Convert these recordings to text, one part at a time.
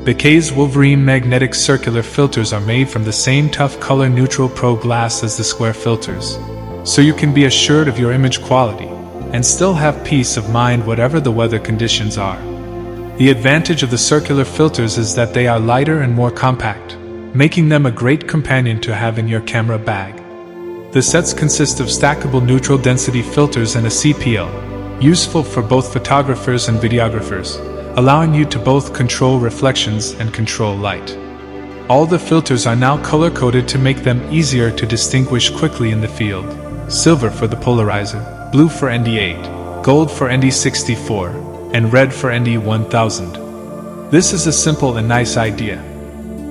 The Kase Wolverine Magnetic Circular filters are made from the same tough color-neutral pro glass as the square filters, so you can be assured of your image quality and still have peace of mind whatever the weather conditions are. The advantage of the circular filters is that they are lighter and more compact, making them a great companion to have in your camera bag. The sets consist of stackable neutral density filters and a CPL, useful for both photographers and videographers, allowing you to both control reflections and control light. All the filters are now color-coded to make them easier to distinguish quickly in the field. Silver for the Polarizer, blue for ND8, gold for ND64, and red for ND1000. This is a simple and nice idea.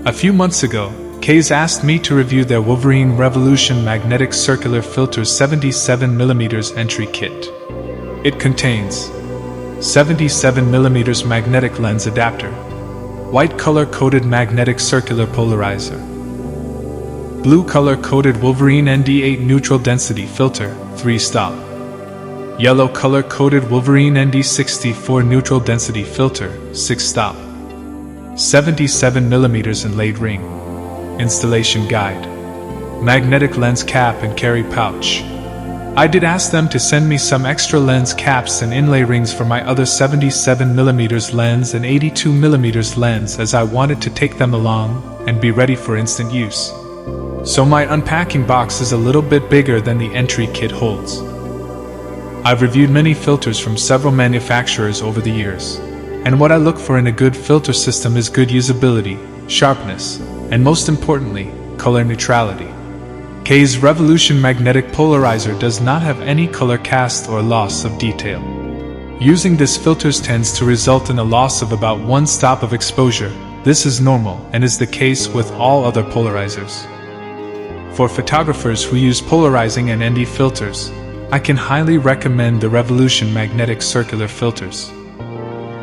A few months ago, Kase asked me to review their Wolverine Revolution Magnetic Circular Filters 77mm entry kit. It contains 77mm magnetic lens adapter, white color-coded magnetic circular polarizer, blue color-coded Wolverine ND8 neutral density filter, 3-stop, yellow color-coded Wolverine ND64 neutral density filter, 6-stop, 77mm inlaid ring, installation guide, magnetic lens cap and carry pouch. I did ask them to send me some extra lens caps and inlay rings for my other 77mm lens and 82mm lens, as I wanted to take them along and be ready for instant use. So my unpacking box is a little bit bigger than the entry kit holds. I've reviewed many filters from several manufacturers over the years, and what I look for in a good filter system is good usability, sharpness, and most importantly, color neutrality. Kase Revolution Magnetic Polarizer does not have any color cast or loss of detail. Using this filters tends to result in a loss of about 1 stop of exposure. This is normal and is the case with all other polarizers. For photographers who use polarizing and ND filters, I can highly recommend the Revolution Magnetic Circular filters.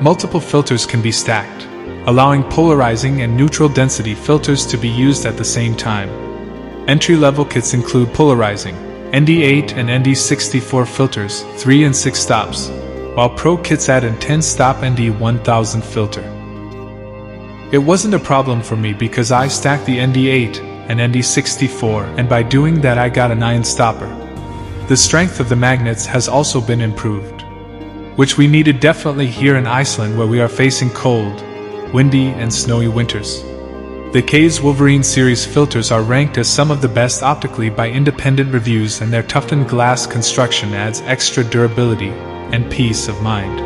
Multiple filters can be stacked, allowing polarizing and neutral density filters to be used at the same time. Entry-level kits include polarizing, ND8 and ND64 filters, 3 and 6 stops, while Pro kits add an 10-stop ND1000 filter. It wasn't a problem for me because I stacked the ND8 and ND64, and by doing that I got a 9-stopper. The strength of the magnets has also been improved, which we needed definitely here in Iceland, where we are facing cold, windy and snowy winters. The Kase Wolverine series filters are ranked as some of the best optically by independent reviews, and their toughened glass construction adds extra durability and peace of mind.